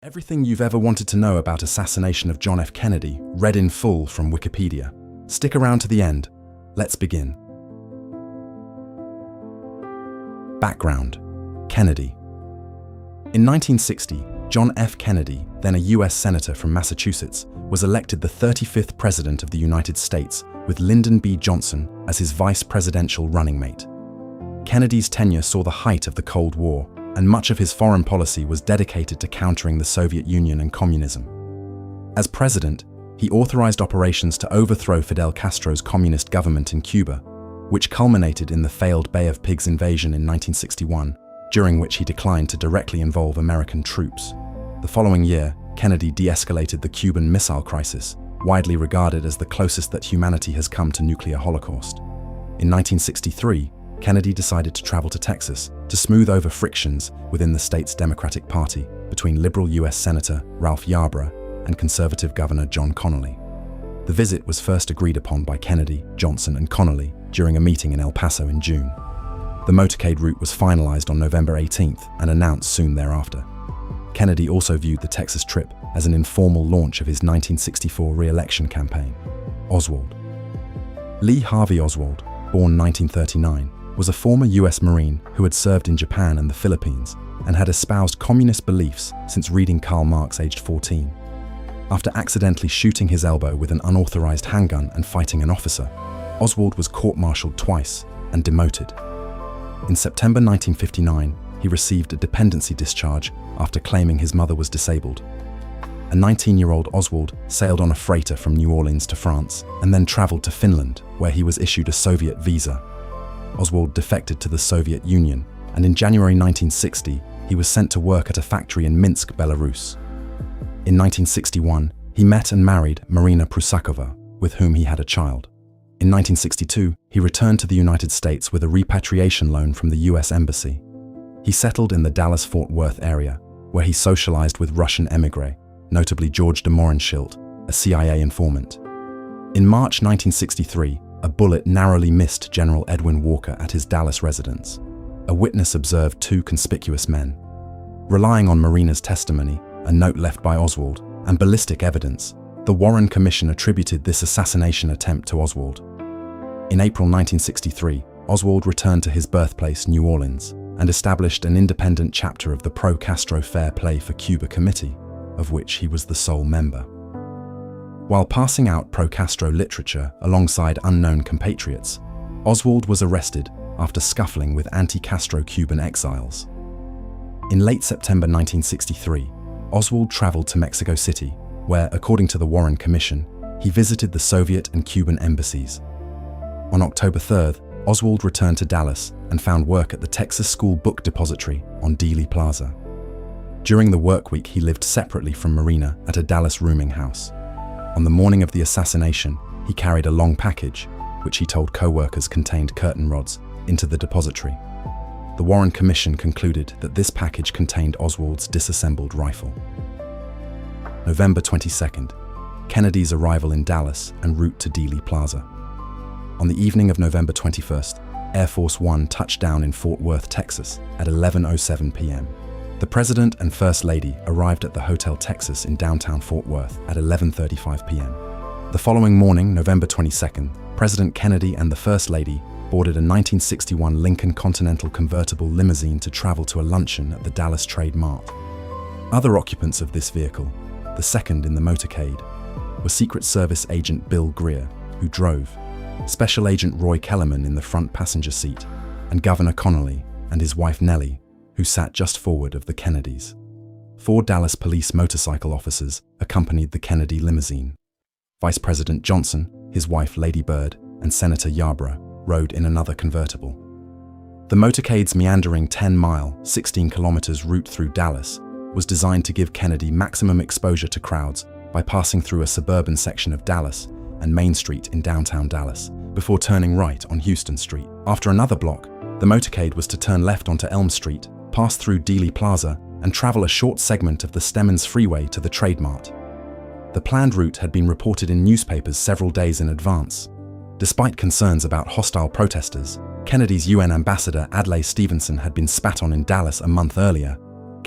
Everything you've ever wanted to know about assassination of John F. Kennedy, read in full from Wikipedia. Stick around to the end. Let's begin. Background: Kennedy. In 1960, John F. Kennedy, then a US Senator from Massachusetts, was elected the 35th President of the United States, with Lyndon B. Johnson as his vice presidential running mate. Kennedy's tenure saw the height of the Cold War, and much of his foreign policy was dedicated to countering the Soviet Union and communism. As president, he authorized operations to overthrow Fidel Castro's communist government in Cuba, which culminated in the failed Bay of Pigs invasion in 1961, during which he declined to directly involve American troops. The following year, Kennedy de-escalated the Cuban Missile Crisis, widely regarded as the closest that humanity has come to nuclear holocaust. In 1963, Kennedy decided to travel to Texas to smooth over frictions within the state's Democratic Party between liberal US Senator Ralph Yarborough and conservative Governor John Connally. The visit was first agreed upon by Kennedy, Johnson, and Connally during a meeting in El Paso in June. The motorcade route was finalized on November 18th and announced soon thereafter. Kennedy also viewed the Texas trip as an informal launch of his 1964 re-election campaign. Oswald. Lee Harvey Oswald, born 1939, was a former US Marine who had served in Japan and the Philippines and had espoused communist beliefs since reading Karl Marx aged 14. After accidentally shooting his elbow with an unauthorized handgun and fighting an officer, Oswald was court-martialed twice and demoted. In September 1959, he received a dependency discharge after claiming his mother was disabled. A 19-year-old Oswald sailed on a freighter from New Orleans to France and then traveled to Finland, where he was issued a Soviet visa. Oswald defected to the Soviet Union, and in January 1960, he was sent to work at a factory in Minsk, Belarus. In 1961, he met and married Marina Prusakova, with whom he had a child. In 1962, he returned to the United States with a repatriation loan from the US Embassy. He settled in the Dallas-Fort Worth area, where he socialized with Russian émigrés, notably George de Mohrenschildt, a CIA informant. In March 1963, a bullet narrowly missed General Edwin Walker at his Dallas residence. A witness observed two conspicuous men. Relying on Marina's testimony, a note left by Oswald, and ballistic evidence, the Warren Commission attributed this assassination attempt to Oswald. In April 1963, Oswald returned to his birthplace, New Orleans, and established an independent chapter of the Pro-Castro Fair Play for Cuba Committee, of which he was the sole member. While passing out pro-Castro literature alongside unknown compatriots, Oswald was arrested after scuffling with anti-Castro Cuban exiles. In late September 1963, Oswald traveled to Mexico City, where, according to the Warren Commission, he visited the Soviet and Cuban embassies. On October 3rd, Oswald returned to Dallas and found work at the Texas School Book Depository on Dealey Plaza. During the work week, he lived separately from Marina at a Dallas rooming house. On the morning of the assassination, he carried a long package, which he told co-workers contained curtain rods, into the depository. The Warren Commission concluded that this package contained Oswald's disassembled rifle. November 22nd, Kennedy's arrival in Dallas en route to Dealey Plaza. On the evening of November 21st, Air Force One touched down in Fort Worth, Texas at 11:07 p.m. The President and First Lady arrived at the Hotel Texas in downtown Fort Worth at 11:35 p.m. The following morning, November 22nd, President Kennedy and the First Lady boarded a 1961 Lincoln Continental convertible limousine to travel to a luncheon at the Dallas Trade Mart. Other occupants of this vehicle, the second in the motorcade, were Secret Service Agent Bill Greer, who drove, Special Agent Roy Kellerman in the front passenger seat, and Governor Connally and his wife Nellie, who sat just forward of the Kennedys. 4 Dallas police motorcycle officers accompanied the Kennedy limousine. Vice President Johnson, his wife Lady Bird, and Senator Yarborough rode in another convertible. The motorcade's meandering 10-mile, 16 kilometers route through Dallas was designed to give Kennedy maximum exposure to crowds by passing through a suburban section of Dallas and Main Street in downtown Dallas, before turning right on Houston Street. After another block, the motorcade was to turn left onto Elm Street, pass through Dealey Plaza, and travel a short segment of the Stemmons Freeway to the Trade Mart. The planned route had been reported in newspapers several days in advance. Despite concerns about hostile protesters, Kennedy's UN ambassador Adlai Stevenson had been spat on in Dallas a month earlier.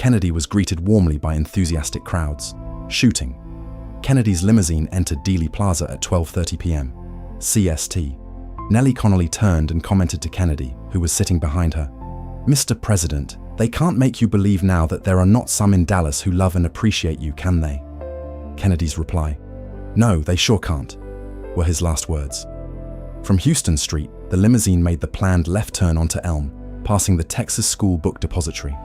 Kennedy was greeted warmly by enthusiastic crowds. Shooting. Kennedy's limousine entered Dealey Plaza at 12:30 p.m. CST. Nellie Connolly turned and commented to Kennedy, who was sitting behind her, "Mr. President, they can't make you believe now that there are not some in Dallas who love and appreciate you, can they?" Kennedy's reply, "No, they sure can't," were his last words. From Houston Street, the limousine made the planned left turn onto Elm, passing the Texas School Book Depository.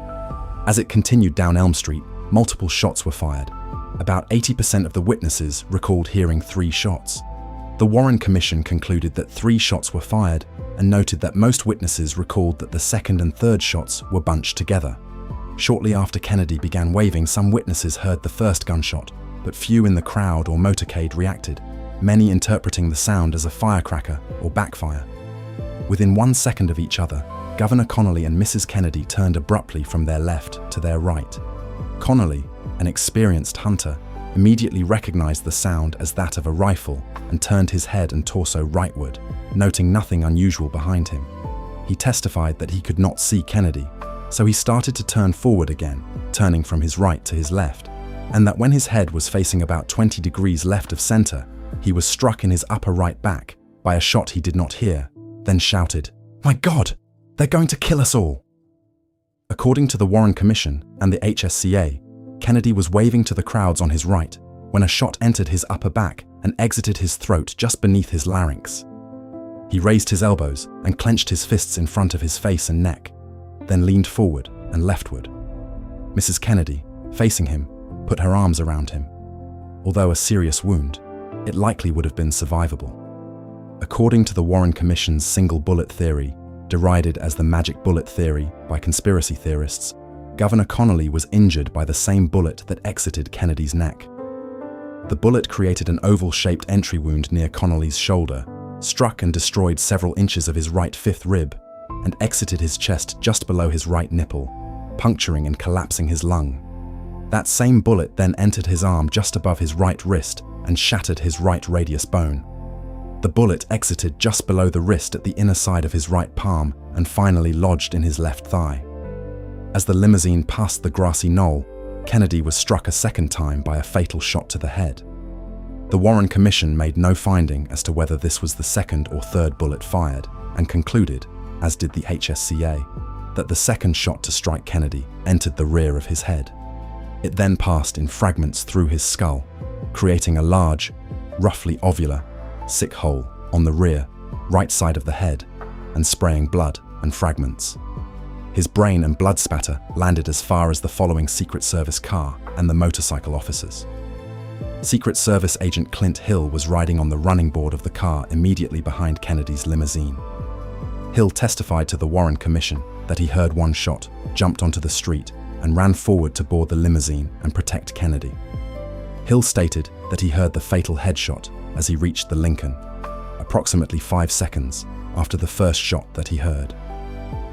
As it continued down Elm Street, multiple shots were fired. About 80% of the witnesses recalled hearing 3 shots. The Warren Commission concluded that 3 shots were fired and noted that most witnesses recalled that the second and third shots were bunched together. Shortly after Kennedy began waving, some witnesses heard the first gunshot, but few in the crowd or motorcade reacted, many interpreting the sound as a firecracker or backfire. Within 1 second of each other, Governor Connolly and Mrs. Kennedy turned abruptly from their left to their right. Connolly, an experienced hunter, immediately recognized the sound as that of a rifle and turned his head and torso rightward, noting nothing unusual behind him. He testified that he could not see Kennedy, so he started to turn forward again, turning from his right to his left, and that when his head was facing about 20 degrees left of center, he was struck in his upper right back by a shot he did not hear, then shouted, "My God, they're going to kill us all!" According to the Warren Commission and the HSCA, Kennedy was waving to the crowds on his right when a shot entered his upper back and exited his throat just beneath his larynx. He raised his elbows and clenched his fists in front of his face and neck, then leaned forward and leftward. Mrs. Kennedy, facing him, put her arms around him. Although a serious wound, it likely would have been survivable. According to the Warren Commission's single bullet theory, derided as the magic bullet theory by conspiracy theorists, Governor Connolly was injured by the same bullet that exited Kennedy's neck. The bullet created an oval-shaped entry wound near Connolly's shoulder, struck and destroyed several inches of his right fifth rib, and exited his chest just below his right nipple, puncturing and collapsing his lung. That same bullet then entered his arm just above his right wrist and shattered his right radius bone. The bullet exited just below the wrist at the inner side of his right palm and finally lodged in his left thigh. As the limousine passed the grassy knoll, Kennedy was struck a second time by a fatal shot to the head. The Warren Commission made no finding as to whether this was the second or third bullet fired, and concluded, as did the HSCA, that the second shot to strike Kennedy entered the rear of his head. It then passed in fragments through his skull, creating a large, roughly ovular, sick hole on the rear, right side of the head, and spraying blood and fragments. His brain and blood spatter landed as far as the following Secret Service car and the motorcycle officers. Secret Service agent Clint Hill was riding on the running board of the car immediately behind Kennedy's limousine. Hill testified to the Warren Commission that he heard one shot, jumped onto the street, and ran forward to board the limousine and protect Kennedy. Hill stated that he heard the fatal headshot as he reached the Lincoln, approximately 5 seconds after the first shot that he heard.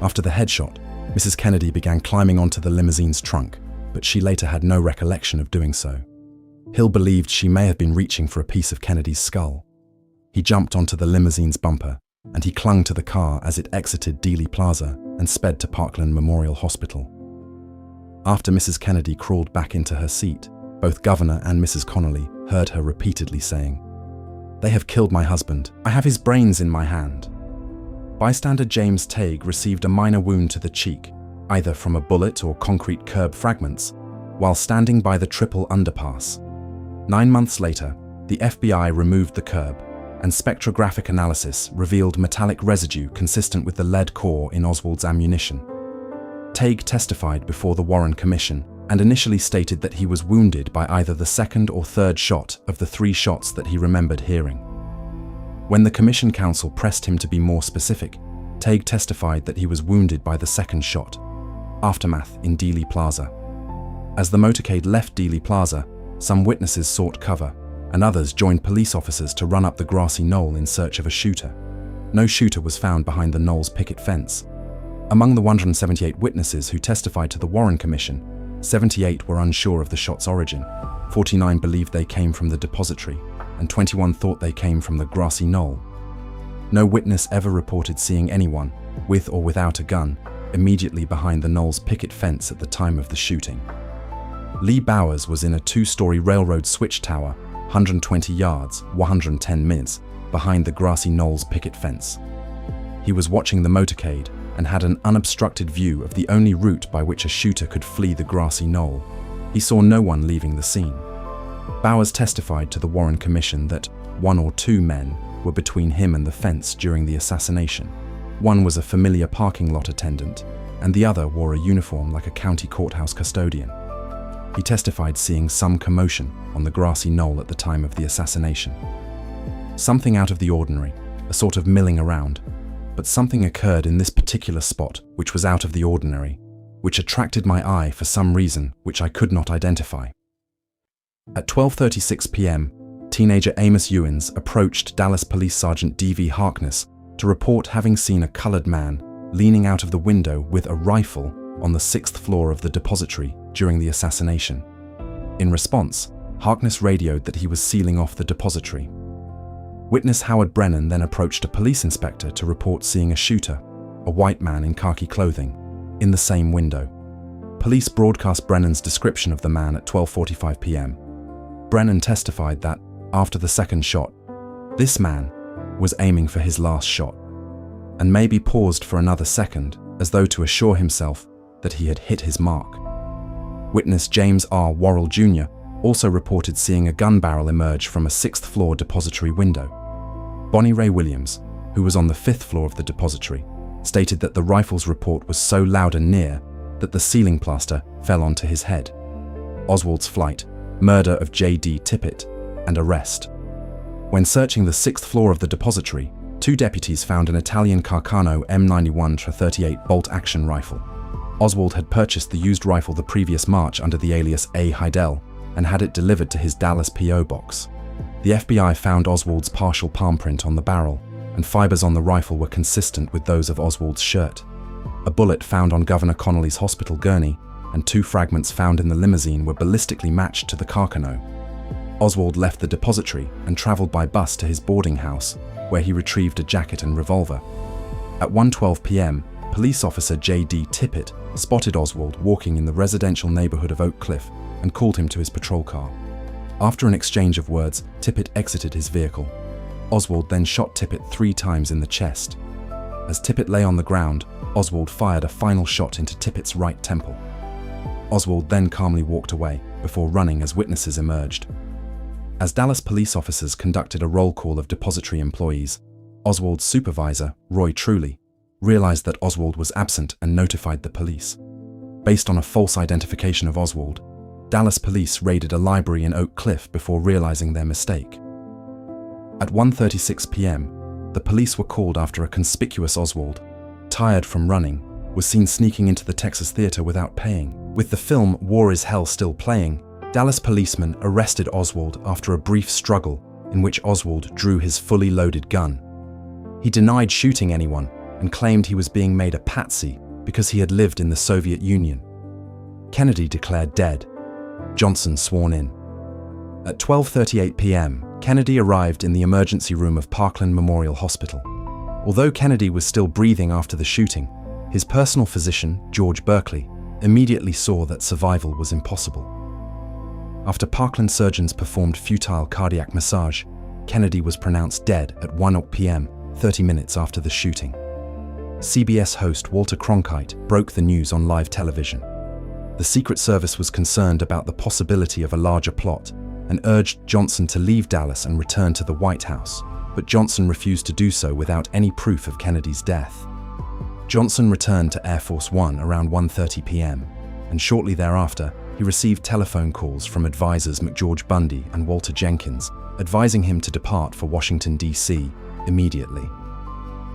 After the headshot, Mrs. Kennedy began climbing onto the limousine's trunk, but she later had no recollection of doing so. Hill believed she may have been reaching for a piece of Kennedy's skull. He jumped onto the limousine's bumper, and he clung to the car as it exited Dealey Plaza and sped to Parkland Memorial Hospital. After Mrs. Kennedy crawled back into her seat, both Governor and Mrs. Connolly heard her repeatedly saying, "They have killed my husband. I have his brains in my hand." Bystander James Tague received a minor wound to the cheek, either from a bullet or concrete curb fragments, while standing by the triple underpass. 9 months later, the FBI removed the curb, and spectrographic analysis revealed metallic residue consistent with the lead core in Oswald's ammunition. Tague testified before the Warren Commission and initially stated that he was wounded by either the second or third shot of the 3 shots that he remembered hearing. When the Commission counsel pressed him to be more specific, Tague testified that he was wounded by the second shot. Aftermath in Dealey Plaza. As the motorcade left Dealey Plaza, some witnesses sought cover, and others joined police officers to run up the grassy knoll in search of a shooter. No shooter was found behind the knoll's picket fence. Among the 178 witnesses who testified to the Warren Commission, 78 were unsure of the shot's origin, 49 believed they came from the depository, and 21 thought they came from the grassy knoll. No witness ever reported seeing anyone, with or without a gun, immediately behind the Knowles picket fence at the time of the shooting. Lee Bowers was in a 2-story railroad switch tower, 120 yards, 110 minutes, behind the grassy Knowles picket fence. He was watching the motorcade and had an unobstructed view of the only route by which a shooter could flee the grassy knoll. He saw no one leaving the scene. Bowers testified to the Warren Commission that 1 or 2 men were between him and the fence during the assassination. One was a familiar parking lot attendant, and the other wore a uniform like a county courthouse custodian. He testified seeing some commotion on the grassy knoll at the time of the assassination. Something out of the ordinary, a sort of milling around, but something occurred in this particular spot which was out of the ordinary, which attracted my eye for some reason which I could not identify. At 12:36 p.m., teenager Amos Ewins approached Dallas Police Sergeant D.V. Harkness to report having seen a colored man leaning out of the window with a rifle on the 6th floor of the depository during the assassination. In response, Harkness radioed that he was sealing off the depository. Witness Howard Brennan then approached a police inspector to report seeing a shooter, a white man in khaki clothing, in the same window. Police broadcast Brennan's description of the man at 12:45 p.m. Brennan testified that, after the second shot, this man was aiming for his last shot, and maybe paused for another second as though to assure himself that he had hit his mark. Witness James R. Worrell Jr. also reported seeing a gun barrel emerge from a 6th floor depository window. Bonnie Ray Williams, who was on the 5th floor of the depository, stated that the rifle's report was so loud and near that the ceiling plaster fell onto his head. Oswald's flight, murder of J.D. Tippit, and arrest. When searching the 6th floor of the depository, 2 deputies found an Italian Carcano M91 .38 bolt-action rifle. Oswald had purchased the used rifle the previous March under the alias A. Heidel and had it delivered to his Dallas P.O. box. The FBI found Oswald's partial palm print on the barrel, and fibers on the rifle were consistent with those of Oswald's shirt. A bullet found on Governor Connolly's hospital gurney and 2 fragments found in the limousine were ballistically matched to the Carcano. Oswald left the depository and traveled by bus to his boarding house, where he retrieved a jacket and revolver. At 1:12 p.m., police officer J.D. Tippit spotted Oswald walking in the residential neighborhood of Oak Cliff and called him to his patrol car. After an exchange of words, Tippit exited his vehicle. Oswald then shot Tippit 3 times in the chest. As Tippit lay on the ground, Oswald fired a final shot into Tippit's right temple. Oswald then calmly walked away before running as witnesses emerged. As Dallas police officers conducted a roll call of depository employees, Oswald's supervisor, Roy Truly, realized that Oswald was absent and notified the police. Based on a false identification of Oswald, Dallas police raided a library in Oak Cliff before realizing their mistake. At 1:36 p.m., the police were called after a conspicuous Oswald, tired from running, was seen sneaking into the Texas Theater without paying. With the film War is Hell still playing, Dallas policemen arrested Oswald after a brief struggle in which Oswald drew his fully loaded gun. He denied shooting anyone and claimed he was being made a patsy because he had lived in the Soviet Union. Kennedy declared dead. Johnson sworn in. At 12:38 p.m., Kennedy arrived in the emergency room of Parkland Memorial Hospital. Although Kennedy was still breathing after the shooting, his personal physician, George Berkeley, immediately saw that survival was impossible. After Parkland surgeons performed futile cardiac massage, Kennedy was pronounced dead at 1 p.m., 30 minutes after the shooting. CBS host Walter Cronkite broke the news on live television. The Secret Service was concerned about the possibility of a larger plot and urged Johnson to leave Dallas and return to the White House, but Johnson refused to do so without any proof of Kennedy's death. Johnson returned to Air Force One around 1:30 p.m., and shortly thereafter, he received telephone calls from advisors McGeorge Bundy and Walter Jenkins, advising him to depart for Washington, D.C. immediately.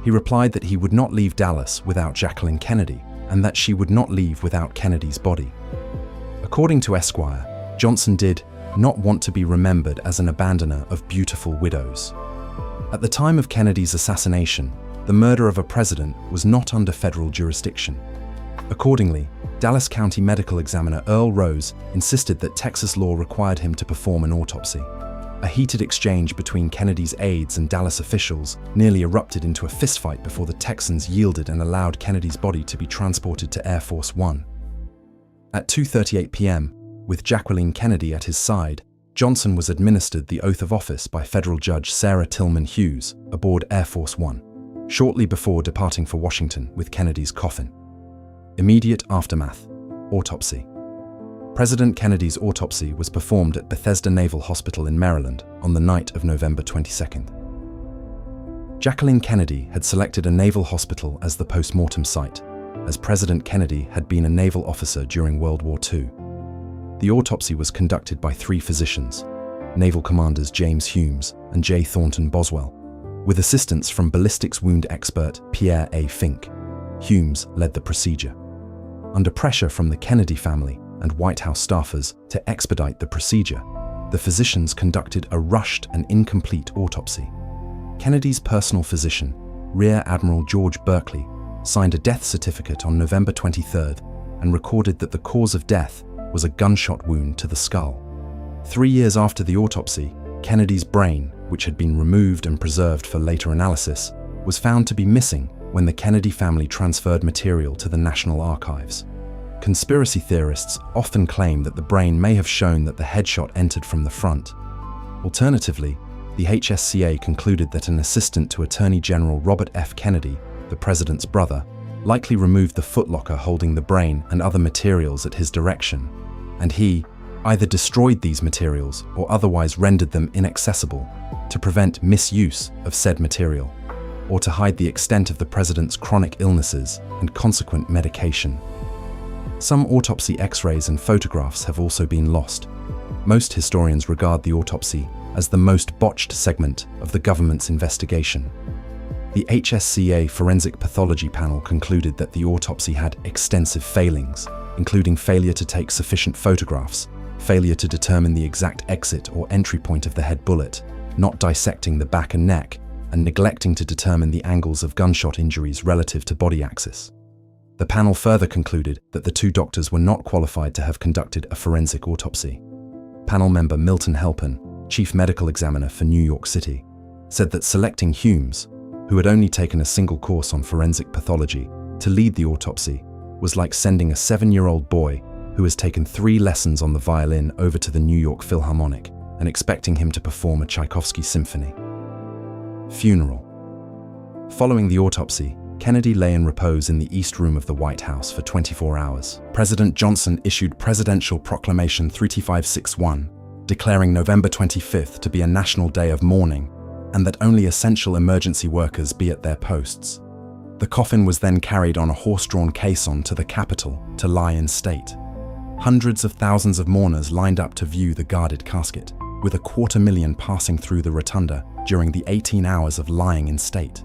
He replied that he would not leave Dallas without Jacqueline Kennedy, and that she would not leave without Kennedy's body. According to Esquire, Johnson did not want to be remembered as an abandoner of beautiful widows. At the time of Kennedy's assassination, the murder of a president was not under federal jurisdiction. Accordingly, Dallas County Medical Examiner Earl Rose insisted that Texas law required him to perform an autopsy. A heated exchange between Kennedy's aides and Dallas officials nearly erupted into a fistfight before the Texans yielded and allowed Kennedy's body to be transported to Air Force One. At 2:38 p.m., with Jacqueline Kennedy at his side, Johnson was administered the oath of office by federal judge Sarah Tillman Hughes aboard Air Force One, shortly before departing for Washington with Kennedy's coffin. Immediate aftermath: autopsy. President Kennedy's autopsy was performed at Bethesda Naval Hospital in Maryland on the night of November 22nd. Jacqueline Kennedy had selected a naval hospital as the post-mortem site, as President Kennedy had been a naval officer during World War II. The autopsy was conducted by 3 physicians, Naval Commanders James Humes and J. Thornton Boswell, with assistance from ballistics wound expert Pierre A. Fink. Humes led the procedure. Under pressure from the Kennedy family and White House staffers to expedite the procedure, the physicians conducted a rushed and incomplete autopsy. Kennedy's personal physician, Rear Admiral George Berkeley, signed a death certificate on November 23rd and recorded that the cause of death was a gunshot wound to the skull. 3 years after the autopsy, Kennedy's brain, which had been removed and preserved for later analysis, was found to be missing when the Kennedy family transferred material to the National Archives. Conspiracy theorists often claim that the brain may have shown that the headshot entered from the front. Alternatively, the HSCA concluded that an assistant to Attorney General Robert F. Kennedy, the president's brother, likely removed the footlocker holding the brain and other materials at his direction, and he either destroyed these materials or otherwise rendered them inaccessible to prevent misuse of said material, or to hide the extent of the president's chronic illnesses and consequent medication. Some autopsy X-rays and photographs have also been lost. Most historians regard the autopsy as the most botched segment of the government's investigation. The HSCA Forensic Pathology Panel concluded that the autopsy had extensive failings, including failure to take sufficient photographs, failure to determine the exact exit or entry point of the head bullet, not dissecting the back and neck, and neglecting to determine the angles of gunshot injuries relative to body axis. The panel further concluded that the 2 doctors were not qualified to have conducted a forensic autopsy. Panel member Milton Halpin, chief medical examiner for New York City, said that selecting Humes, who had only taken a single course on forensic pathology, to lead the autopsy was like sending a 7-year-old boy who has taken 3 lessons on the violin over to the New York Philharmonic and expecting him to perform a Tchaikovsky symphony. Funeral. Following the autopsy, Kennedy lay in repose in the East Room of the White House for 24 hours. President Johnson issued Presidential Proclamation 3561, declaring November 25th to be a national day of mourning and that only essential emergency workers be at their posts. The coffin was then carried on a horse-drawn caisson to the Capitol to lie in state. Hundreds of thousands of mourners lined up to view the guarded casket, with 250,000 passing through the rotunda during the 18 hours of lying in state.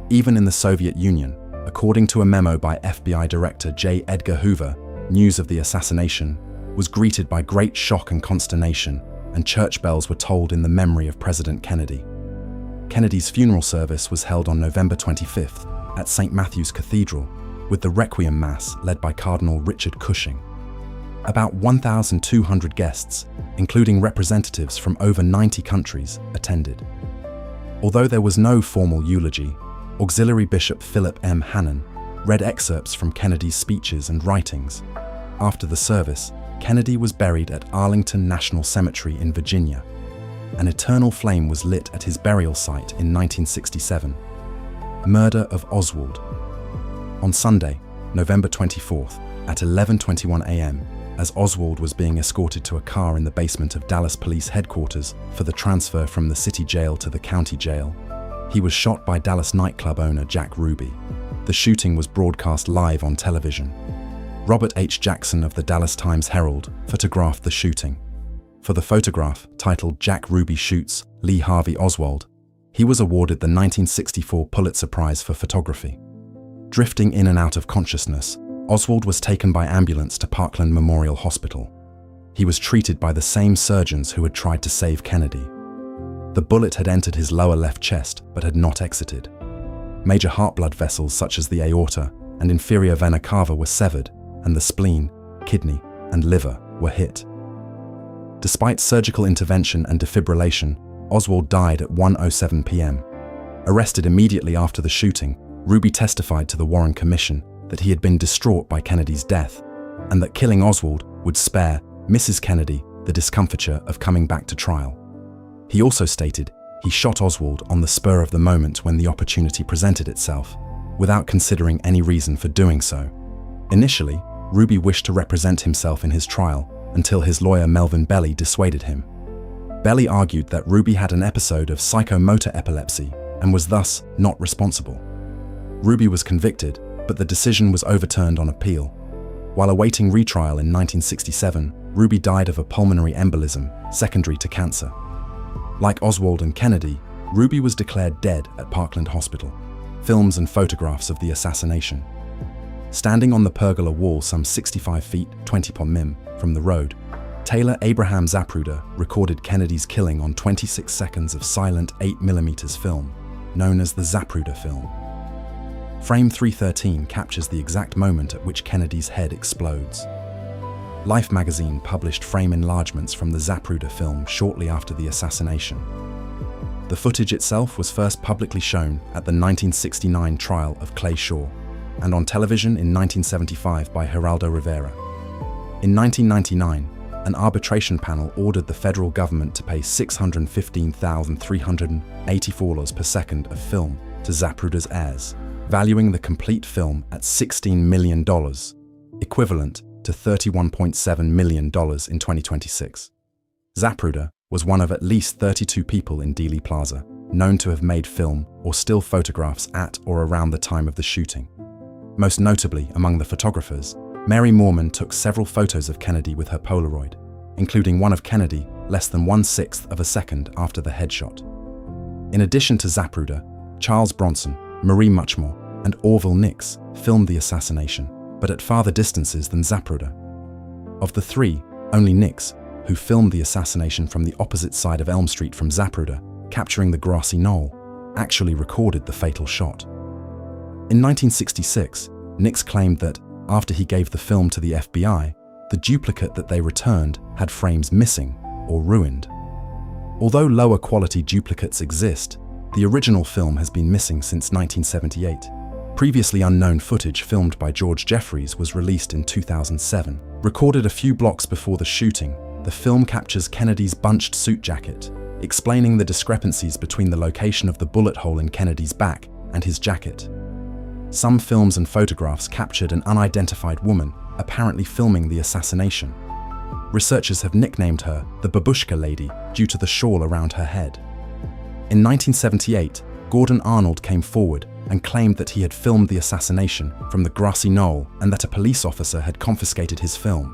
Even in the Soviet Union, according to a memo by FBI Director J. Edgar Hoover, news of the assassination was greeted by great shock and consternation, and church bells were tolled in the memory of President Kennedy. Kennedy's funeral service was held on November 25th at St. Matthew's Cathedral, with the Requiem Mass led by Cardinal Richard Cushing. About 1,200 guests, including representatives from over 90 countries, attended. Although there was no formal eulogy, Auxiliary Bishop Philip M. Hannon read excerpts from Kennedy's speeches and writings. After the service, Kennedy was buried at Arlington National Cemetery in Virginia. An eternal flame was lit at his burial site in 1967. Murder of Oswald. On Sunday, November 24th, at 11:21 a.m., as Oswald was being escorted to a car in the basement of Dallas Police Headquarters for the transfer from the city jail to the county jail, he was shot by Dallas nightclub owner Jack Ruby. The shooting was broadcast live on television. Robert H. Jackson of the Dallas Times-Herald photographed the shooting. For the photograph, titled "Jack Ruby Shoots Lee Harvey Oswald," he was awarded the 1964 Pulitzer Prize for photography. Drifting in and out of consciousness, Oswald was taken by ambulance to Parkland Memorial Hospital. He was treated by the same surgeons who had tried to save Kennedy. The bullet had entered his lower left chest but had not exited. Major heart blood vessels such as the aorta and inferior vena cava were severed, and the spleen, kidney, and liver were hit. Despite surgical intervention and defibrillation, Oswald died at 1:07 p.m. Arrested immediately after the shooting, Ruby testified to the Warren Commission that he had been distraught by Kennedy's death, and that killing Oswald would spare Mrs. Kennedy the discomfiture of coming back to trial. He also stated he shot Oswald on the spur of the moment when the opportunity presented itself, without considering any reason for doing so. Initially, Ruby wished to represent himself in his trial until his lawyer Melvin Belly dissuaded him. Belly argued that Ruby had an episode of psychomotor epilepsy and was thus not responsible. Ruby was convicted, but the decision was overturned on appeal. While awaiting retrial in 1967, Ruby died of a pulmonary embolism secondary to cancer. Like Oswald and Kennedy, Ruby was declared dead at Parkland Hospital. Films and photographs of the assassination. Standing on the pergola wall some 65 feet 20 mm from the road, Taylor Abraham Zapruder recorded Kennedy's killing on 26 seconds of silent 8mm film, known as the Zapruder film. Frame 313 captures the exact moment at which Kennedy's head explodes. Life magazine published frame enlargements from the Zapruder film shortly after the assassination. The footage itself was first publicly shown at the 1969 trial of Clay Shaw, and on television in 1975 by Geraldo Rivera. In 1999, an arbitration panel ordered the federal government to pay $615,384 per second of film to Zapruder's heirs, valuing the complete film at $16 million, equivalent to $31.7 million in 2026. Zapruder was one of at least 32 people in Dealey Plaza known to have made film or still photographs at or around the time of the shooting. Most notably among the photographers, Mary Moorman took several photos of Kennedy with her Polaroid, including one of Kennedy less than 1/6 of a second after the headshot. In addition to Zapruder, Charles Bronson, Marie Muchmore, and Orville Nix filmed the assassination, but at farther distances than Zapruder. Of the three, only Nix, who filmed the assassination from the opposite side of Elm Street from Zapruder, capturing the grassy knoll, actually recorded the fatal shot. In 1966, Nix claimed that, after he gave the film to the FBI, the duplicate that they returned had frames missing or ruined. Although lower quality duplicates exist, the original film has been missing since 1978. Previously unknown footage filmed by George Jeffreys was released in 2007. Recorded a few blocks before the shooting, the film captures Kennedy's bunched suit jacket, explaining the discrepancies between the location of the bullet hole in Kennedy's back and his jacket. Some films and photographs captured an unidentified woman apparently filming the assassination. Researchers have nicknamed her the Babushka Lady due to the shawl around her head. In 1978, Gordon Arnold came forward and claimed that he had filmed the assassination from the grassy knoll and that a police officer had confiscated his film.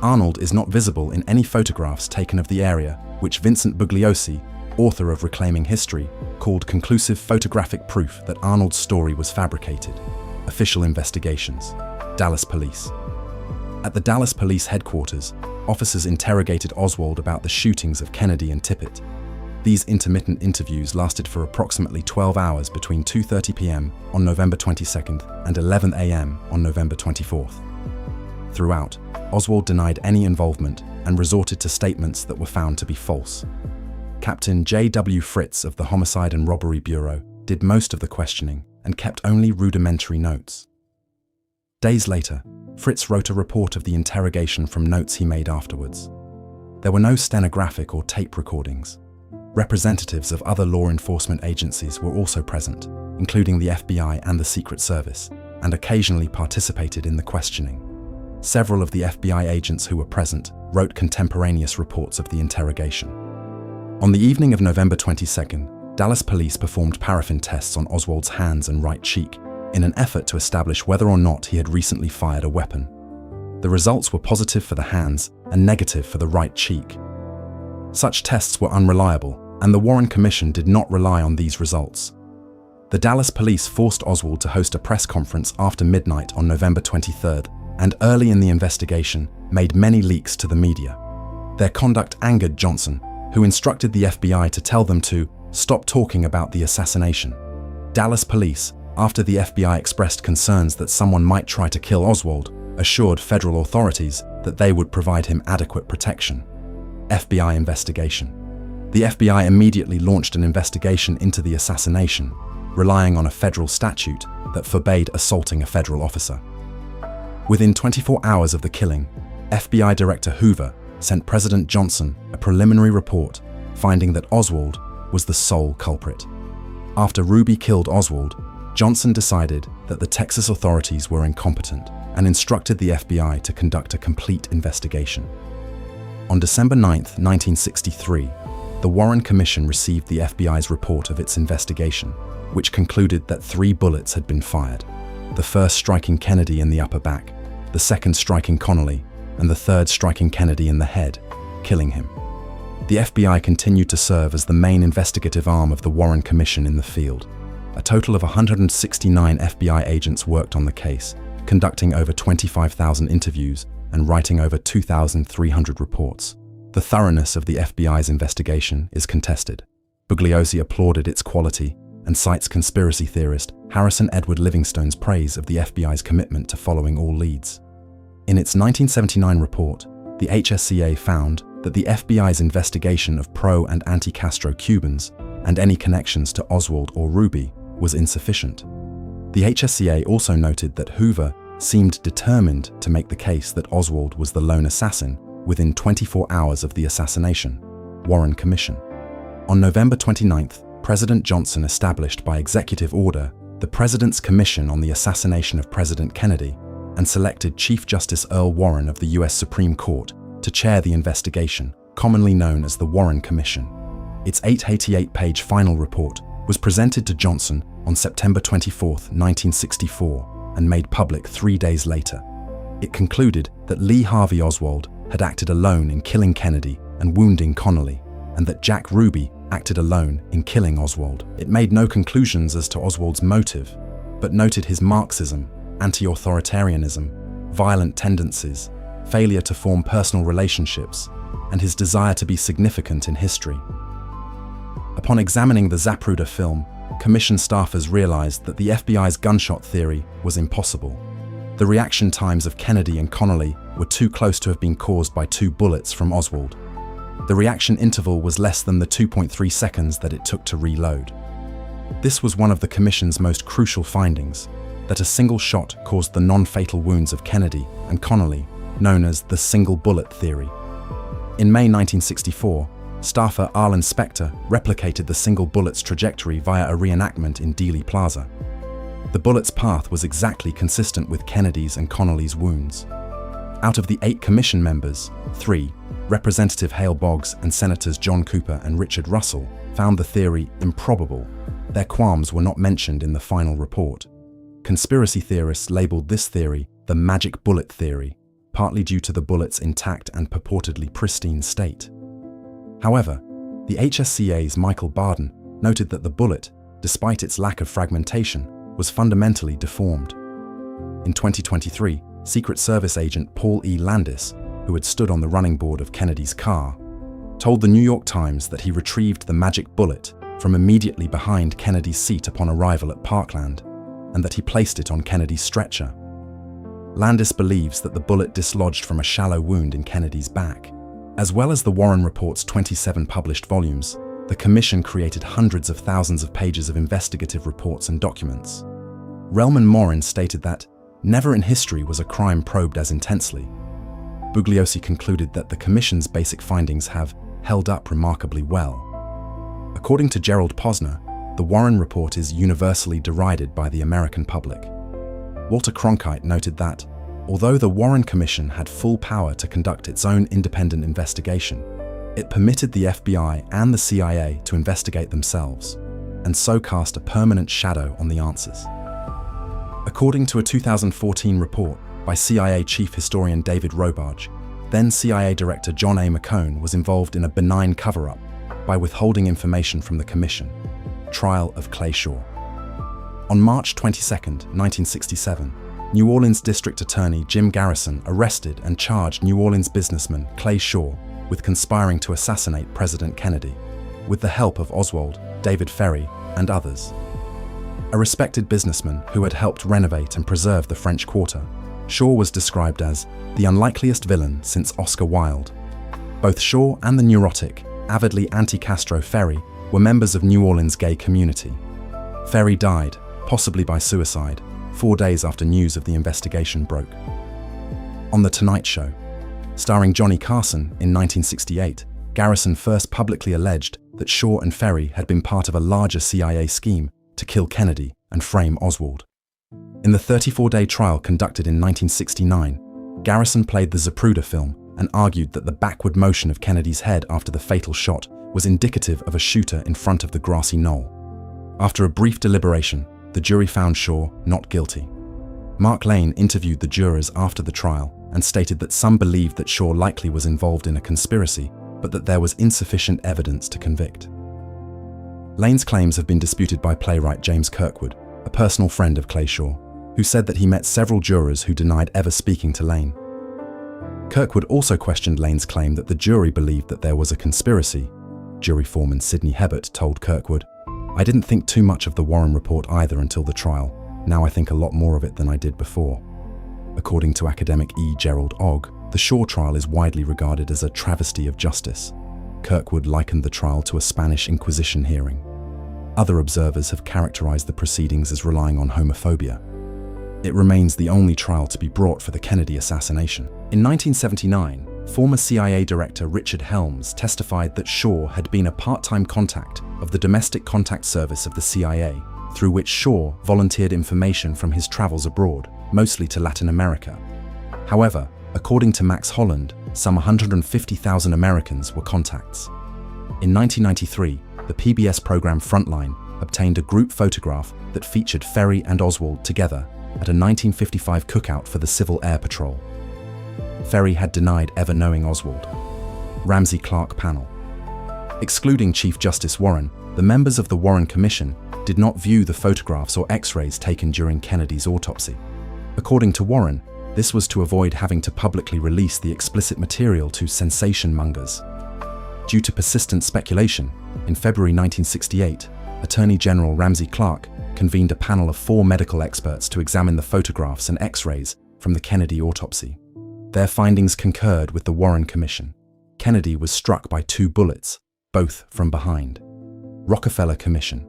Arnold is not visible in any photographs taken of the area, which Vincent Bugliosi, author of Reclaiming History, called conclusive photographic proof that Arnold's story was fabricated. Official investigations. Dallas Police. At the Dallas Police headquarters, officers interrogated Oswald about the shootings of Kennedy and Tippit. These intermittent interviews lasted for approximately 12 hours between 2:30 p.m. on November 22nd and 11 a.m. on November 24th. Throughout, Oswald denied any involvement and resorted to statements that were found to be false. Captain J.W. Fritz of the Homicide and Robbery Bureau did most of the questioning and kept only rudimentary notes. Days later, Fritz wrote a report of the interrogation from notes he made afterwards. There were no stenographic or tape recordings. Representatives of other law enforcement agencies were also present, including the FBI and the Secret Service, and occasionally participated in the questioning. Several of the FBI agents who were present wrote contemporaneous reports of the interrogation. On the evening of November 22nd, Dallas police performed paraffin tests on Oswald's hands and right cheek in an effort to establish whether or not he had recently fired a weapon. The results were positive for the hands and negative for the right cheek. Such tests were unreliable, and the Warren Commission did not rely on these results. The Dallas police forced Oswald to host a press conference after midnight on November 23rd, and early in the investigation made many leaks to the media. Their conduct angered Johnson, who instructed the FBI to tell them to stop talking about the assassination. Dallas police, after the FBI expressed concerns that someone might try to kill Oswald, assured federal authorities that they would provide him adequate protection. FBI investigation. The FBI immediately launched an investigation into the assassination, relying on a federal statute that forbade assaulting a federal officer. Within 24 hours of the killing, FBI Director Hoover sent President Johnson a preliminary report finding that Oswald was the sole culprit. After Ruby killed Oswald, Johnson decided that the Texas authorities were incompetent and instructed the FBI to conduct a complete investigation. On December 9, 1963, the Warren Commission received the FBI's report of its investigation, which concluded that 3 bullets had been fired, the first striking Kennedy in the upper back, the second striking Connolly, and the third striking Kennedy in the head, killing him. The FBI continued to serve as the main investigative arm of the Warren Commission in the field. A total of 169 FBI agents worked on the case, conducting over 25,000 interviews and writing over 2,300 reports. The thoroughness of the FBI's investigation is contested. Bugliosi applauded its quality and cites conspiracy theorist Harrison Edward Livingstone's praise of the FBI's commitment to following all leads. In its 1979 report, the HSCA found that the FBI's investigation of pro- and anti-Castro Cubans and any connections to Oswald or Ruby was insufficient. The HSCA also noted that Hoover seemed determined to make the case that Oswald was the lone assassin within 24 hours of the assassination. Warren Commission. On November 29th, President Johnson established by executive order the President's Commission on the Assassination of President Kennedy and selected Chief Justice Earl Warren of the U.S. Supreme Court to chair the investigation, commonly known as the Warren Commission. Its 888-page final report was presented to Johnson on September 24, 1964, and made public 3 days later. It concluded that Lee Harvey Oswald had acted alone in killing Kennedy and wounding Connolly, and that Jack Ruby acted alone in killing Oswald. It made no conclusions as to Oswald's motive, but noted his Marxism, anti-authoritarianism, violent tendencies, failure to form personal relationships, and his desire to be significant in history. Upon examining the Zapruder film, Commission staffers realized that the FBI's gunshot theory was impossible. The reaction times of Kennedy and Connolly were too close to have been caused by 2 bullets from Oswald. The reaction interval was less than the 2.3 seconds that it took to reload. This was one of the Commission's most crucial findings, that a single shot caused the non-fatal wounds of Kennedy and Connolly, known as the single bullet theory. In May 1964, staffer Arlen Specter replicated the single bullet's trajectory via a reenactment in Dealey Plaza. The bullet's path was exactly consistent with Kennedy's and Connolly's wounds. Out of the 8 commission members, 3, Representative Hale Boggs and Senators John Cooper and Richard Russell, found the theory improbable. Their qualms were not mentioned in the final report. Conspiracy theorists labeled this theory the magic bullet theory, partly due to the bullet's intact and purportedly pristine state. However, the HSCA's Michael Barden noted that the bullet, despite its lack of fragmentation, was fundamentally deformed. In 2023, Secret Service agent Paul E. Landis, who had stood on the running board of Kennedy's car, told the New York Times that he retrieved the magic bullet from immediately behind Kennedy's seat upon arrival at Parkland, and that he placed it on Kennedy's stretcher. Landis believes that the bullet dislodged from a shallow wound in Kennedy's back. As well as the Warren Report's 27 published volumes, the Commission created hundreds of thousands of pages of investigative reports and documents. Relman Morin stated that, "Never in history was a crime probed as intensely." Bugliosi concluded that the Commission's basic findings have held up remarkably well. According to Gerald Posner, the Warren Report is universally derided by the American public. Walter Cronkite noted that, although the Warren Commission had full power to conduct its own independent investigation, it permitted the FBI and the CIA to investigate themselves, and so cast a permanent shadow on the answers. According to a 2014 report by CIA Chief Historian David Robarge, then CIA Director John A. McCone was involved in a benign cover-up by withholding information from the Commission. Trial of Clay Shaw. On March 22, 1967, New Orleans District Attorney Jim Garrison arrested and charged New Orleans businessman Clay Shaw with conspiring to assassinate President Kennedy, with the help of Oswald, David Ferry, and others. A respected businessman who had helped renovate and preserve the French Quarter, Shaw was described as the unlikeliest villain since Oscar Wilde. Both Shaw and the neurotic, avidly anti-Castro Ferry were members of New Orleans' gay community. Ferry died, possibly by suicide, 4 days after news of the investigation broke. On The Tonight Show, starring Johnny Carson in 1968, Garrison first publicly alleged that Shaw and Ferry had been part of a larger CIA scheme to kill Kennedy and frame Oswald. In the 34-day trial conducted in 1969, Garrison played the Zapruder film and argued that the backward motion of Kennedy's head after the fatal shot was indicative of a shooter in front of the grassy knoll. After a brief deliberation, the jury found Shaw not guilty. Mark Lane interviewed the jurors after the trial and stated that some believed that Shaw likely was involved in a conspiracy, but that there was insufficient evidence to convict. Lane's claims have been disputed by playwright James Kirkwood, a personal friend of Clay Shaw, who said that he met several jurors who denied ever speaking to Lane. Kirkwood also questioned Lane's claim that the jury believed that there was a conspiracy. Jury foreman Sidney Hebert told Kirkwood, "I didn't think too much of the Warren report either until the trial. Now I think a lot more of it than I did before." According to academic E. Gerald Ogg, the Shaw trial is widely regarded as a travesty of justice. Kirkwood likened the trial to a Spanish Inquisition hearing. Other observers have characterized the proceedings as relying on homophobia. It remains the only trial to be brought for the Kennedy assassination. In 1979, former CIA Director Richard Helms testified that Shaw had been a part-time contact of the Domestic Contact Service of the CIA, through which Shaw volunteered information from his travels abroad, mostly to Latin America. However, according to Max Holland, some 150,000 Americans were contacts. In 1993, the PBS program Frontline obtained a group photograph that featured Ferry and Oswald together at a 1955 cookout for the Civil Air Patrol. Ferry had denied ever knowing Oswald. Ramsey Clark panel. Excluding Chief Justice Warren, the members of the Warren Commission did not view the photographs or X-rays taken during Kennedy's autopsy. According to Warren, this was to avoid having to publicly release the explicit material to sensation mongers. Due to persistent speculation, in February 1968, Attorney General Ramsey Clark convened a panel of 4 medical experts to examine the photographs and X-rays from the Kennedy autopsy. Their findings concurred with the Warren Commission. Kennedy was struck by 2 bullets, both from behind. Rockefeller Commission.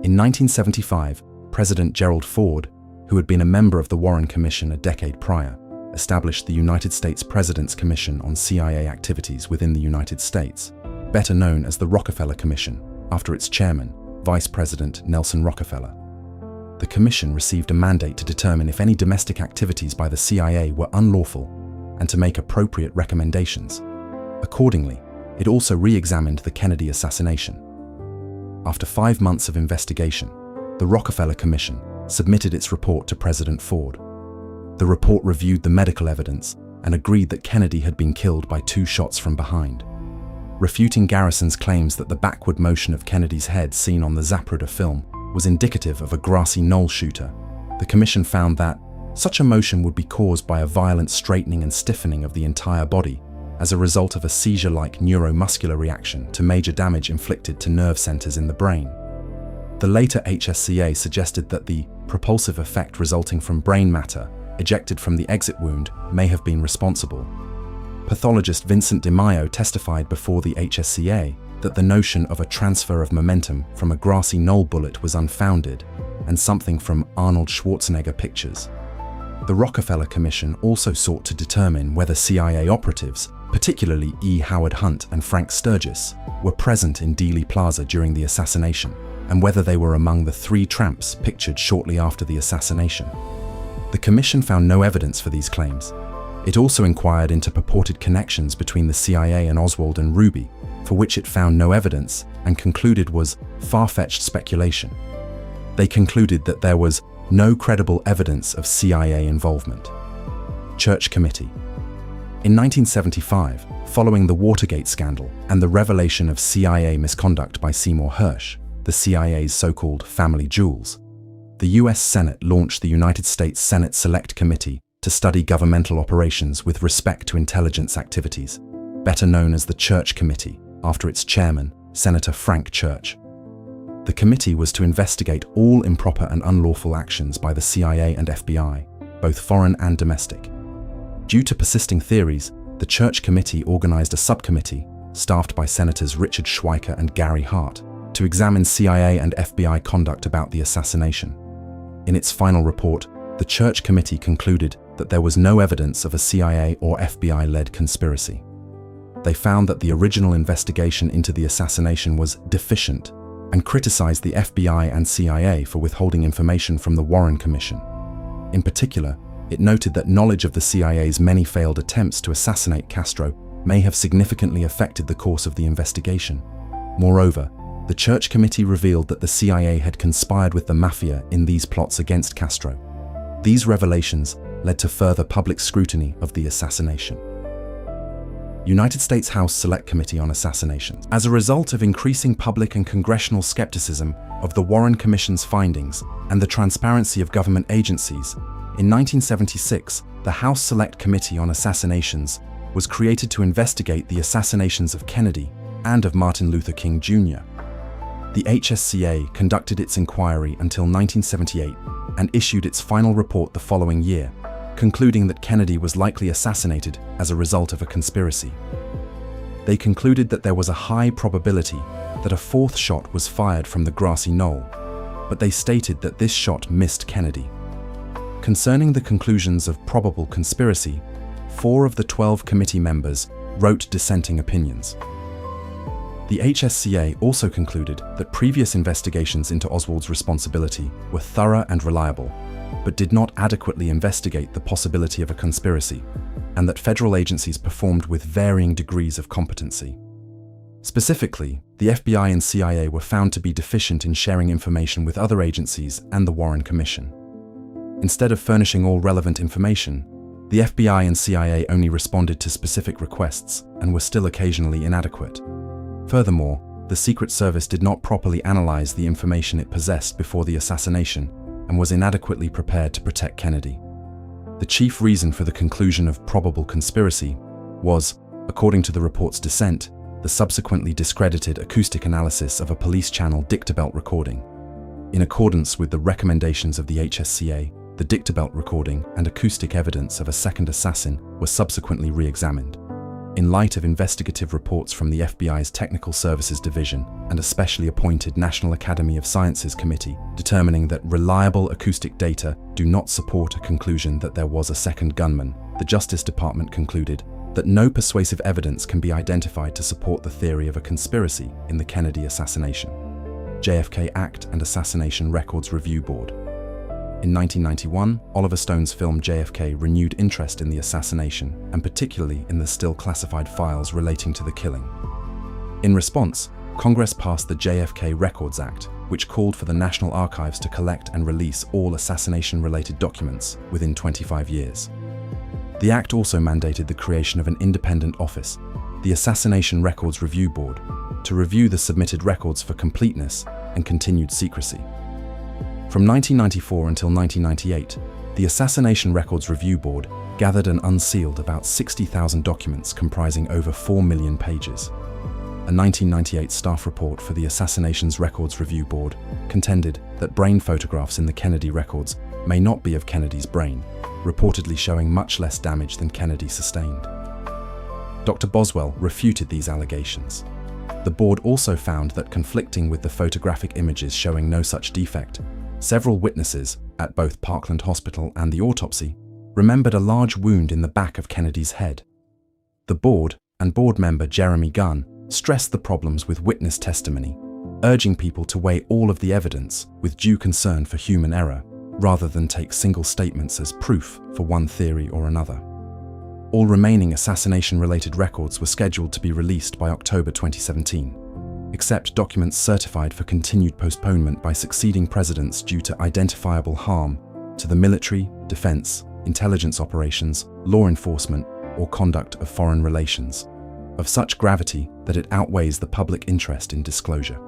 In 1975, President Gerald Ford, who had been a member of the Warren Commission a decade prior, established the United States President's Commission on CIA Activities within the United States, better known as the Rockefeller Commission, after its chairman, Vice President Nelson Rockefeller. The commission received a mandate to determine if any domestic activities by the CIA were unlawful and to make appropriate recommendations. Accordingly, it also re-examined the Kennedy assassination. After 5 months of investigation, the Rockefeller Commission submitted its report to President Ford. The report reviewed the medical evidence and agreed that Kennedy had been killed by 2 shots from behind. Refuting Garrison's claims that the backward motion of Kennedy's head seen on the Zapruder film was indicative of a grassy knoll shooter, the commission found that such a motion would be caused by a violent straightening and stiffening of the entire body as a result of a seizure-like neuromuscular reaction to major damage inflicted to nerve centers in the brain. The later HSCA suggested that the propulsive effect resulting from brain matter ejected from the exit wound may have been responsible. Pathologist Vincent DeMaio testified before the HSCA that the notion of a transfer of momentum from a grassy knoll bullet was unfounded and something from Arnold Schwarzenegger pictures. The Rockefeller Commission also sought to determine whether CIA operatives, particularly E. Howard Hunt and Frank Sturgis, were present in Dealey Plaza during the assassination, and whether they were among the 3 tramps pictured shortly after the assassination. The commission found no evidence for these claims. It also inquired into purported connections between the CIA and Oswald and Ruby, for which it found no evidence and concluded was far-fetched speculation. They concluded that there was no credible evidence of CIA involvement. Church Committee. In 1975, following the Watergate scandal and the revelation of CIA misconduct by Seymour Hersh, the CIA's so-called family jewels, the US Senate launched the United States Senate Select Committee to study governmental operations with respect to intelligence activities, better known as the Church Committee, after its chairman, Senator Frank Church. The committee was to investigate all improper and unlawful actions by the CIA and FBI, both foreign and domestic. Due to persisting theories, the Church Committee organized a subcommittee, staffed by Senators Richard Schweiker and Gary Hart, to examine CIA and FBI conduct about the assassination. In its final report, the Church Committee concluded that there was no evidence of a CIA or FBI-led conspiracy. They found that the original investigation into the assassination was deficient and criticized the FBI and CIA for withholding information from the Warren Commission. In particular, it noted that knowledge of the CIA's many failed attempts to assassinate Castro may have significantly affected the course of the investigation. Moreover, the Church Committee revealed that the CIA had conspired with the mafia in these plots against Castro. These revelations led to further public scrutiny of the assassination. United States House Select Committee on Assassinations. As a result of increasing public and congressional skepticism of the Warren Commission's findings and the transparency of government agencies, in 1976, the House Select Committee on Assassinations was created to investigate the assassinations of Kennedy and of Martin Luther King Jr. The HSCA conducted its inquiry until 1978 and issued its final report the following year, concluding that Kennedy was likely assassinated as a result of a conspiracy. They concluded that there was a high probability that a fourth shot was fired from the grassy knoll, but they stated that this shot missed Kennedy. Concerning the conclusions of probable conspiracy, 4 of the 12 committee members wrote dissenting opinions. The HSCA also concluded that previous investigations into Oswald's responsibility were thorough and reliable, but did not adequately investigate the possibility of a conspiracy, and that federal agencies performed with varying degrees of competency. Specifically, the FBI and CIA were found to be deficient in sharing information with other agencies and the Warren Commission. Instead of furnishing all relevant information, the FBI and CIA only responded to specific requests and were still occasionally inadequate. Furthermore, the Secret Service did not properly analyze the information it possessed before the assassination and was inadequately prepared to protect Kennedy. The chief reason for the conclusion of probable conspiracy was, according to the report's dissent, the subsequently discredited acoustic analysis of a police channel dictabelt recording. In accordance with the recommendations of the HSCA, the dictabelt recording and acoustic evidence of a second assassin were subsequently re-examined. In light of investigative reports from the FBI's Technical Services Division and a specially appointed National Academy of Sciences committee determining that reliable acoustic data do not support a conclusion that there was a second gunman, the Justice Department concluded that no persuasive evidence can be identified to support the theory of a conspiracy in the Kennedy assassination. JFK Act and Assassination Records Review Board. In 1991, Oliver Stone's film JFK renewed interest in the assassination, and particularly in the still classified files relating to the killing. In response, Congress passed the JFK Records Act, which called for the National Archives to collect and release all assassination-related documents within 25 years. The act also mandated the creation of an independent office, the Assassination Records Review Board, to review the submitted records for completeness and continued secrecy. From 1994 until 1998, the Assassination Records Review Board gathered and unsealed about 60,000 documents comprising over 4 million pages. A 1998 staff report for the Assassinations Records Review Board contended that brain photographs in the Kennedy records may not be of Kennedy's brain, reportedly showing much less damage than Kennedy sustained. Dr. Boswell refuted these allegations. The board also found that, conflicting with the photographic images showing no such defect, several witnesses at both Parkland Hospital and the autopsy remembered a large wound in the back of Kennedy's head. The board and board member Jeremy Gunn stressed the problems with witness testimony, urging people to weigh all of the evidence with due concern for human error, rather than take single statements as proof for one theory or another. All remaining assassination-related records were scheduled to be released by October 2017. Except documents certified for continued postponement by succeeding presidents due to identifiable harm to the military, defense, intelligence operations, law enforcement, or conduct of foreign relations, of such gravity that it outweighs the public interest in disclosure.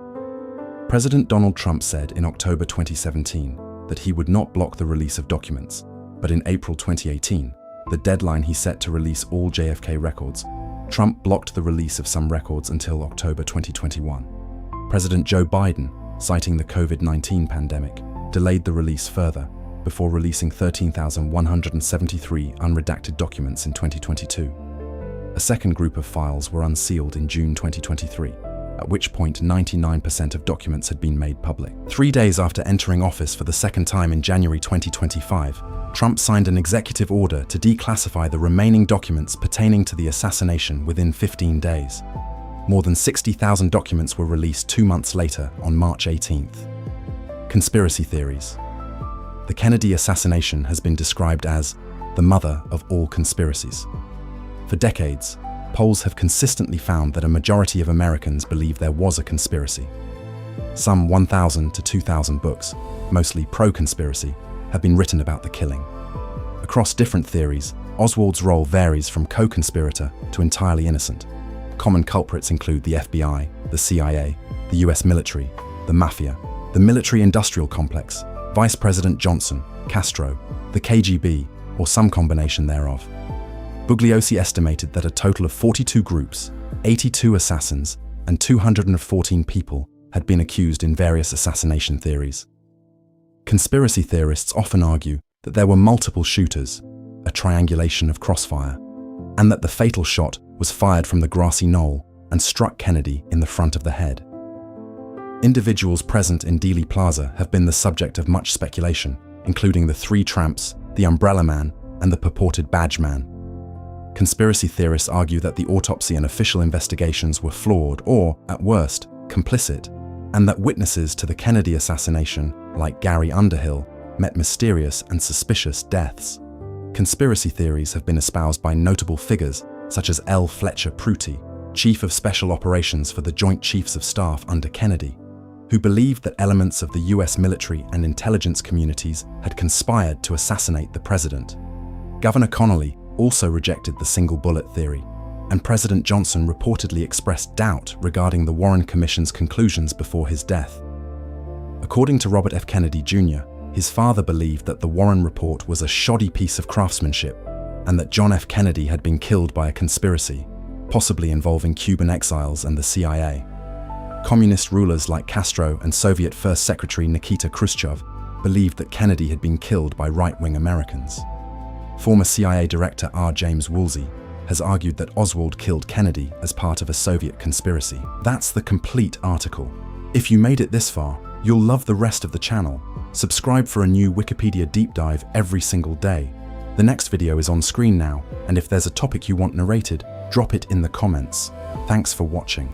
President Donald Trump said in October 2017 that he would not block the release of documents, but in April 2018, the deadline he set to release all JFK records, Trump blocked the release of some records until October 2021. President Joe Biden, citing the COVID-19 pandemic, delayed the release further before releasing 13,173 unredacted documents in 2022. A second group of files were unsealed in June 2023, at which point 99% of documents had been made public. 3 days after entering office for the second time in January 2025, Trump signed an executive order to declassify the remaining documents pertaining to the assassination within 15 days. More than 60,000 documents were released 2 months later, on March 18th. Conspiracy theories. The Kennedy assassination has been described as the mother of all conspiracies. For decades, polls have consistently found that a majority of Americans believe there was a conspiracy. Some 1,000 to 2,000 books, mostly pro-conspiracy, have been written about the killing. Across different theories, Oswald's role varies from co-conspirator to entirely innocent. Common culprits include the FBI, the CIA, the US military, the mafia, the military-industrial complex, Vice President Johnson, Castro, the KGB, or some combination thereof. Bugliosi estimated that a total of 42 groups, 82 assassins, and 214 people had been accused in various assassination theories. Conspiracy theorists often argue that there were multiple shooters, a triangulation of crossfire, and that the fatal shot was fired from the grassy knoll and struck Kennedy in the front of the head. Individuals present in Dealey Plaza have been the subject of much speculation, including the three tramps, the umbrella man, and the purported badge man. Conspiracy theorists argue that the autopsy and official investigations were flawed or, at worst, complicit, and that witnesses to the Kennedy assassination, like Gary Underhill, met mysterious and suspicious deaths. Conspiracy theories have been espoused by notable figures such as L. Fletcher Prouty, Chief of Special Operations for the Joint Chiefs of Staff under Kennedy, who believed that elements of the US military and intelligence communities had conspired to assassinate the president. Governor Connolly also rejected the single bullet theory, and President Johnson reportedly expressed doubt regarding the Warren Commission's conclusions before his death. According to Robert F. Kennedy Jr., his father believed that the Warren report was a shoddy piece of craftsmanship and that John F. Kennedy had been killed by a conspiracy, possibly involving Cuban exiles and the CIA. Communist rulers like Castro and Soviet First Secretary Nikita Khrushchev believed that Kennedy had been killed by right-wing Americans. Former CIA Director R. James Woolsey has argued that Oswald killed Kennedy as part of a Soviet conspiracy. That's the complete article. If you made it this far, you'll love the rest of the channel. Subscribe for a new Wikipedia deep dive every single day. The next video is on screen now, and if there's a topic you want narrated, drop it in the comments. Thanks for watching.